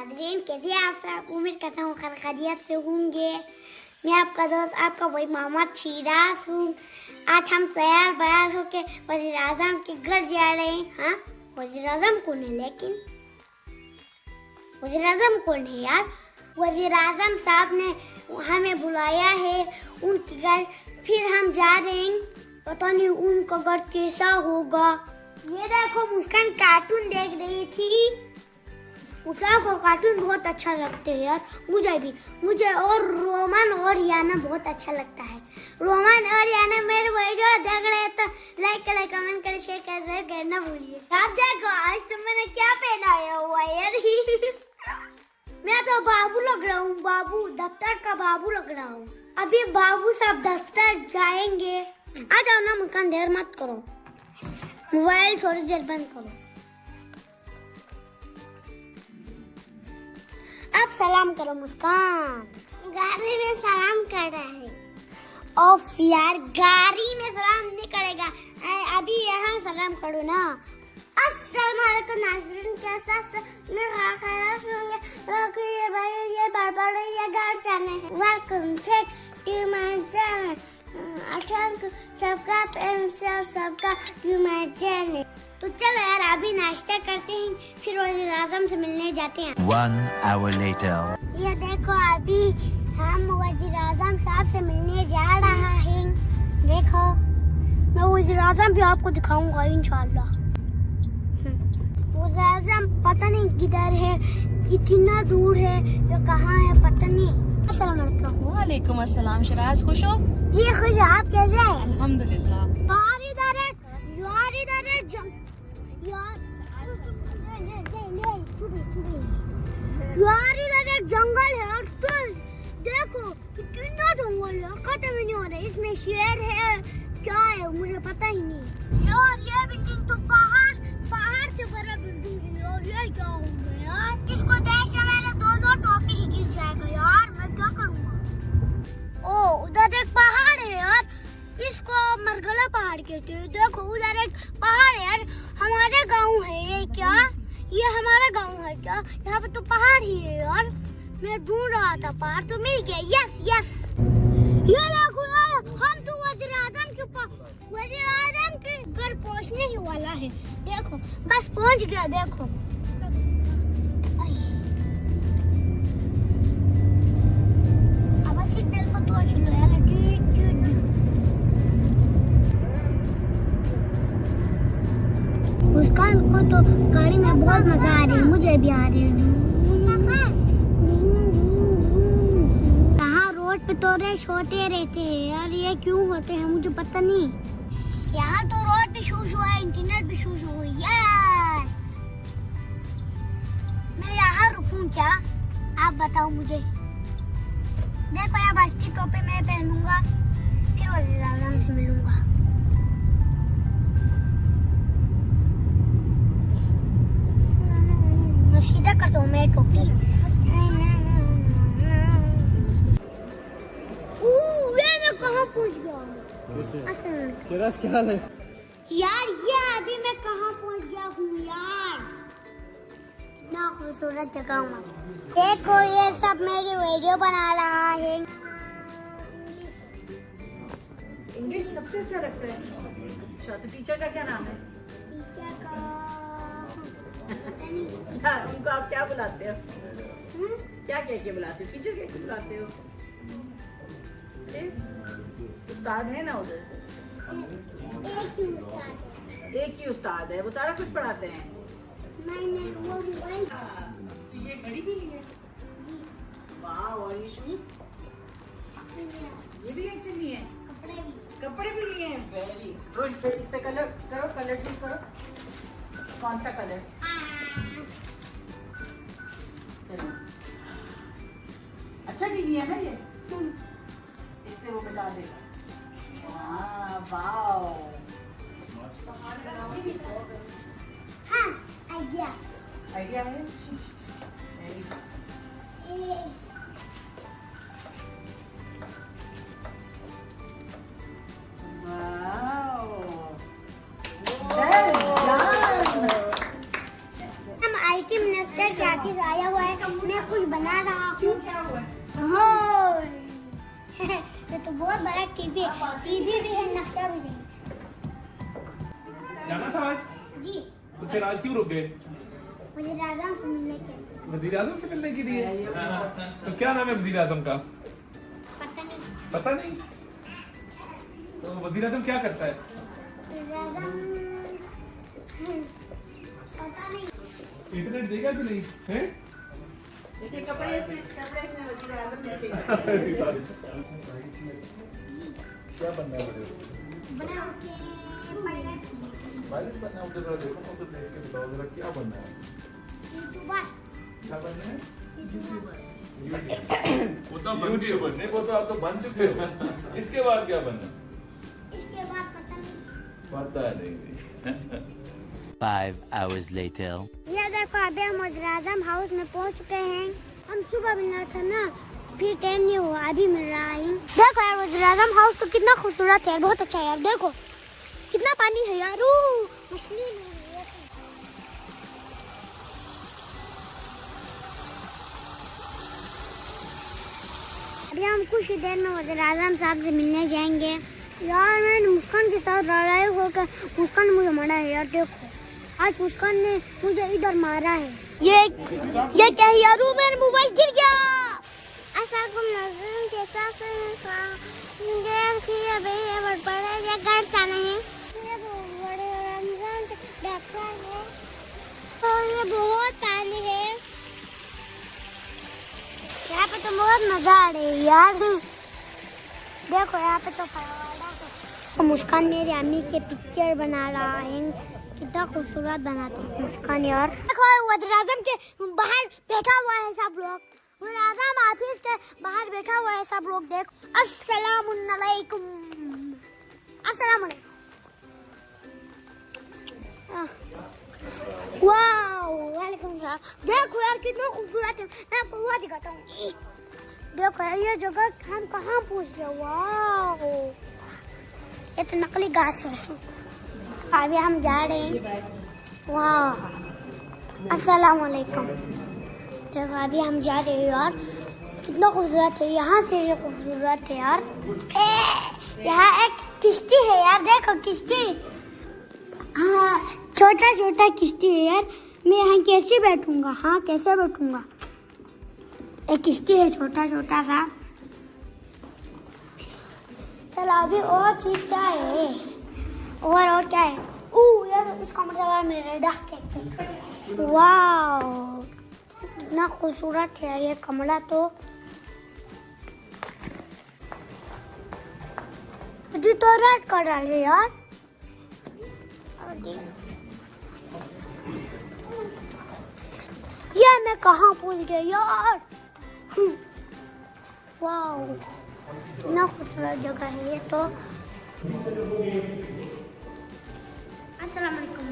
नाज़रीन, कैसे आप सब? उम्मीद करता हूँ खैरियत से होंगे। मैं आपका दोस्त, आपका वही मोहम्मद शिराज हूँ। आज हम तैयार बयार होके वज़ीर आज़म के घर जा रहे हैं। हाँ, वज़ीर आज़म कौन है? लेकिन वज़ीर आज़म कौन है यार? वज़ीर आज़म साहब ने हमें बुलाया है उनके घर, फिर हम जा रहे हैं। पता नहीं उनका घर कैसा होगा। ये देखो, मुस्कान कार्टून देख रही थी। मुस्कान को कार्टून बहुत अच्छा लगते है यार, मुझे और रोमन और याना बहुत अच्छा लगता है। रोमन और याना मेरे वीडियो देख रहे तो लाइक करें, कमेंट करें, शेयर करें ना भूलिए। आप देखो आज तुमने क्या पहनाया हुआ है यार। मैं तो बाबू लग रहा हूँ, बाबू दफ्तर का बाबू लग रहा हूँ। अभी बाबू साहब दफ्तर जाएंगे। आ जाओ ना मुस्कान, देर मत करो, मोबाइल थोड़ी देर बंद करो। अब सलाम करो मुस्कान। गाड़ी में सलाम कर रहा है। ऑफ यार, गाड़ी में सलाम नहीं करेगा, अभी यहाँ सलाम करो ना। अस्सलाम वालेकुम नाज़रीन, कैसा मैं खैरियत होंगे। तो ये भाई ये बार ये घर जाने हैं। Welcome to my channel. सबका टू माय चैनल। तो चलो यार, अभी नाश्ता करते हैं, फिर वज़ीर आज़म से मिलने जाते हैं। 1 hour later. ये देखो, अभी हम वज़ीर आज़म साहब से मिलने जा रहा है। देखो, मैं वज़ीर आज़म भी आपको दिखाऊंगा इंशाल्लाह। वज़ीर आज़म पता नहीं किधर है, इतना दूर है या कहाँ है पता नहीं। अस्सलाम वालेकुम। वालेकुम अस्सलाम। शिराज खुश हो? जी खुश, आप कैसे हैं? अल्हम्दुलिल्लाह। यार इधर एक जंगल है और तो देखो कितना जंगल है, खत्म ही नहीं हो रहा। इसमें शेर है क्या है मुझे पता ही नहीं। यार ये बिल्डिंग तो पहाड़ से बड़ा बिल्डिंग है। और ये क्या हो गया यार? इसको देख के मेरे दो टोपी ही गिर जाएगा यार, मैं क्या करूँगा? ओ उधर एक पहाड़ है यार, इसको मरगला पहाड़ कहते हैं। देखो उधर एक पहाड़ है यार, हमारे गाँव है ये क्या? ये हमारा गांव है क्या? यहाँ पे तो पहाड़ ही है यार। मैं ढूंढ रहा था, पहाड़ तो मिल गया। यस ये देखो यार, हम तो वज़ीर आज़म के घर पहुँचने ही वाला है। देखो बस पहुँच गया। देखो अब सिग्नल को तो चलो यार। मुस्कान को तो गाड़ी में बहुत मजा आ रही है, मुझे भी आ रही है। यहाँ रोड पे तो रेस होते रहते हैं यार, ये क्यों होते हैं मुझे पता नहीं। यहाँ तो रोड भी शूश हुआ है, इंटरनेट भी शूश हुआ है यार। मैं यहाँ रुकूं क्या? आप बताओ मुझे। देखो यार, बस्ती टोपी मैं पहनूंगा, फिर वज़ीर आज़म से मिलूंगा। सीधा कर दो मेरी टोपी। मैं कहाँ पहुँच गया हूँ? क्या हाल है यार? ये अभी मैं कहाँ पहुँच गया हूँ यार? कितना खूबसूरत जगह हूँ। देखो ये सब मेरी वीडियो बना रहा है। इंग्लिश सबसे अच्छा लगता है। अच्छा, तो टीचर का क्या नाम है? टीचर का उनको आप क्या बुलाते हो? क्या कह के बुलाते हो? टीचर कह के बुलाते हो? उस्ताद है ना उधर? एक ही उस्ताद है, वो सारा कुछ पढ़ाते हैं। मैंने वो मोबाइल। तो ये घड़ी भी है। वाह, और ये शूज? ये भी ऐसे नहीं है। कपड़े भी नहीं है। Very good. इस पे कलर करो, कलर चूज करो। कौन सा कलर? अच्छा टीवी है ना ये? इससे वो मिटा देगा। वाओ। हाँ, आइडिया है। हम आईटी मिनिस्टर कंप्यूटर के आगे आया हुआ है, मैं कुछ बना रहा हूँ। क्या हुआ है? ये तो बहुत बड़ा टीवी है, टीवी भी है, नक्शा भी है। जाना था आज, जी, तो फिर आज क्यों रुक गए? मुझे राजा से मिलने के लिए। वजीर आजम से मिलने के लिए? तो क्या नाम है वजीर आजम का? पता नहीं। पता नहीं। तो वजीर आजम क्या करता है? पता नहीं। इंटरनेट देगा कि नहीं है? देखिए कपड़े इसने वजीर आजम जैसे क्या बनना है बड़े? बड़ा होके पायलट पायलट बनना है? उधर देखो, उधर देख के बताओ जरा क्या बनना है? यूट्यूबर। क्या बनना है? यूट्यूबर। वो तो यूट्यूबर नहीं, वो तो आप तो बन चुके हो। इसके बाद क्या बनना है? इसके बाद पता नहीं। पता नहीं। 5 hours later. ये देखो अभी हम वज़ीर आज़म हाउस में पहुंच चुके हैं। हम सुबह मिलना था ना, फिर टाइम नहीं हुआ, अभी मिल रहा है। देखो यार वज़ीर आज़म हाउस तो कितना खूबसूरत है, बहुत अच्छा है यार। देखो कितना पानी है यार, मछली नहीं है। अभी हम कुछ ही देर में वज़ीर आज़म साहब से मिलने जाएंगे। यार मैंने मुस्कान के साथ लड़ाई होकर मुस्कान ने मुझे मारा है यार। देखो आज मुस्कान ने मुझे इधर मारा है। ये क्या है यार, मेरा मोबाइल गिर गया। घर जाना है। ये बहुत पानी है यहाँ पे, तो बहुत मजा आ रही है यार। देखो यहाँ पे तो फवाड़ा है। मुस्कान मेरी अम्मी के पिक्चर बना रहा है, कितना खूबसूरत बनाते हैं मुस्कान यार। देखो वज़ीर आज़म के बाहर बैठा हुआ है सब लोग, वज़ीर आज़म ऑफिस के बाहर बैठा हुआ है सब लोग। देखो अस्सलामुअलैकुम, अस्सलामुअलैकुम। वाओ वालेकुम सलाम। देखो यार कितना खूबसूरत है, मैं आपको वहाँ दिखाता हूँ। देखो यार ये जगह हम कहाँ पहुँच गए। वाओ ये तो नकली घास है। अभी हम जा रहे हैं। वाह अस्सलाम वालेकुम। देखो अभी हम जा रहे हैं यार, कितना खूबसूरत है। यहाँ से ये खूबसूरत है यार। यहाँ एक किश्ती है यार, देखो किश्ती। हाँ छोटा छोटा किश्ती है यार। मैं यहाँ कैसे बैठूंगा? हाँ कैसे बैठूंगा? एक किश्ती है छोटा छोटा सा। चलो अभी और चीज क्या है? और क्या है? ये तो इसका मतलब मेरे के। वाह इतना खूबसूरत है ये कमरा। तो मुझे तो रेड कर रहा है यार। ये मैं कहाँ पहुँच गया यार। वाह इतना खूबसूरत जगह है ये तो। अस्सलाम वालेकुम।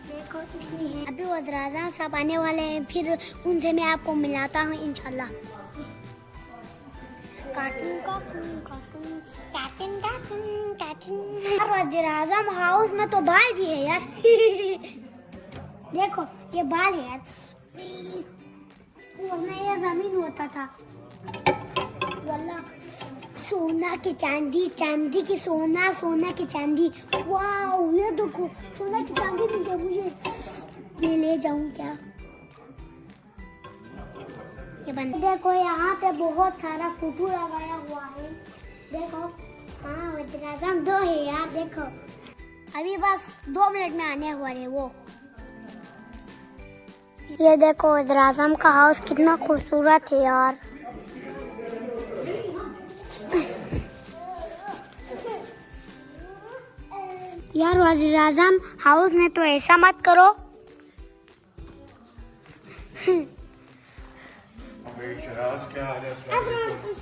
देखो इसमें है। अभी वज़ीर आज़म साहब आने वाले हैं, फिर उनसे मैं आपको मिलाता हूँ इंशाल्लाह। Cartoon cartoon cartoon cartoon cartoon cartoon. वज़ीर आज़म हाउस में तो बाल भी है यार। देखो ये बाल है यार, वरना ये जमीन होता था। वल्ला सोना की चांदी, चांदी की सोना, सोना की चांदी। वाह ये देखो सोना की चांदी मुझे मैं ले जाऊं क्या? ये बन देखो यहाँ पे बहुत सारा फोटो लगाया हुआ है। देखो हाँ वज़ीर आज़म 2 है यार। देखो अभी बस 2 मिनट में आने वाले वो। ये देखो वज़ीर आज़म का हाउस कितना खूबसूरत है यार। यार वज़ीर आज़म हाउस में तो ऐसा मत करो। शराज क्या हाल है? अस्सलाम वालेकुम।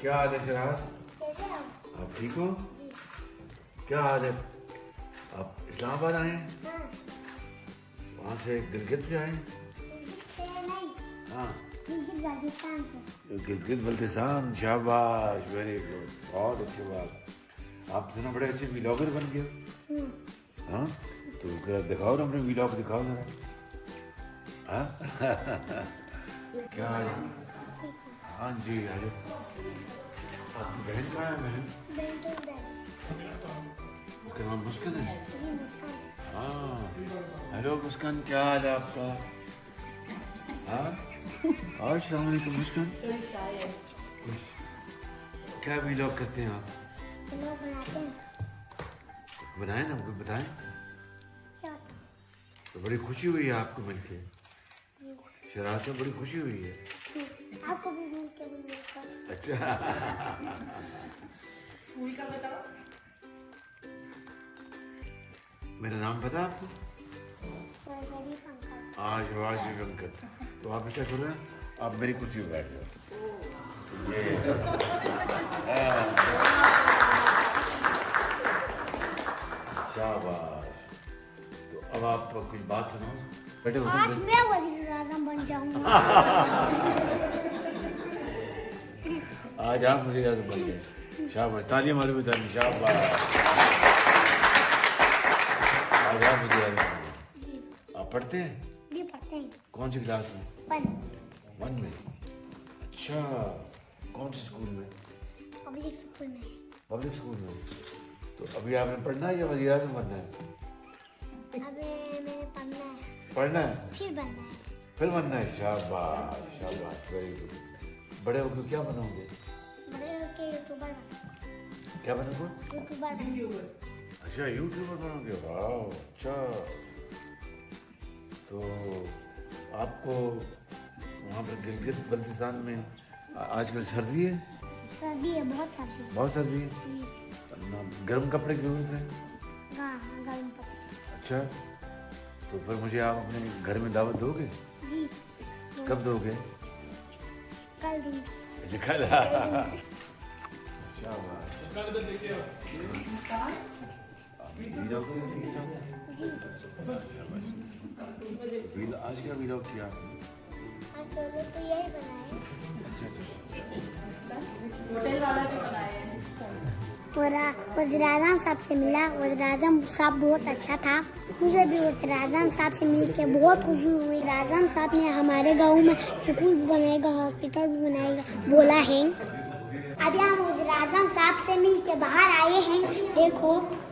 क्या हाल है शराज? आप ठीक हो? क्या हाल है? आप इस्लामाबाद आए हैं? वहाँ से गिलगित से आए हैं? हाँ गिलगित बल्तिस्तान। शाबाश वेरी गुड, बहुत अच्छी बात। आप तो ना बड़े अच्छे व्लॉगर बन गए। हाँ तो दिखाओ ना अपने वीलॉग दिखाओ जरा। हाँ क्या हाल है? हाँ जी हेलो। आपकी बहन कहाँ है? बहन उसका नाम मुस्कान है। हाँ हेलो मुस्कान, क्या हाल है आपका? हाँ अस्सलाम वालेकुम मुस्कान। क्या वीलॉग करते हैं आप? बनाए ना, हमको बताएं। तो बड़ी खुशी हुई है आपको मिलके। शराब में बड़ी खुशी हुई है। आपको भी मिलके मिलकर। अच्छा स्कूल का बताओ। मेरा नाम पता आपको? आज अंकल। तो आप क्या कर रहे हैं? आप मेरी कुर्सी पे बैठ जाओ। ये शाबाश। तो अब आप कुछ बात सुनाओ। बैठे हो आज मैं वज़ीर आज़म बन जाऊंगा। आज आप मुझे याद बन गए। शाबाश, तालियां मारो ताली। शाबाश, आज आप मुझे याद बन गए। आप पढ़ते हैं? ये पढ़ते हैं। कौन सी क्लास में? 1 में। अच्छा, कौन से स्कूल में? पब्लिक स्कूल में। पब्लिक स्कूल में। तो अभी आपने पढ़ना है या वज़ीर आज़म बनना है? अबे मैंने पढ़ना है। पढ़ना है फिर बनना है। फिर बनना है। शाबाश शाबाश, वेरी गुड। बड़े होकर क्या बनोगे? बड़े होके यूट्यूबर क्या बनोगे? यूट्यूबर अच्छा यूट्यूबर बनोगे, वाह अच्छा। तो आपको वहाँ पर गिलगित बल्तिस्तान में आजकल सर्दी है? सर्दी है, बहुत सर्दी है। बहुत सर्दी है। गर्म कपड़े की जरूरत है। हाँ गर्म पड़े। अच्छा, तो फिर मुझे आप अपने घर में दावत दोगे? जी कब दोगे? कल दूंगी। अच्छा कल। शाबाश। उसका इधर देखिए। आज क्या वीलॉग किया आपने? आज चलो तो यही बनाए। अच्छा अच्छा। होटल वाला भी बनाए हैं। वज़ीर आज़म साहब से मिला। वज़ीर आज़म साहब बहुत अच्छा था। मुझे भी वज़ीर आज़म साहब से मिल के बहुत खुशी हुई। वज़ीर आज़म साहब ने हमारे गांव में स्कूल भी बनाएगा, हॉस्पिटल भी बनाएगा बोला है। अभी हम वज़ीर आज़म साहब से मिल के बाहर आए हैं। देखो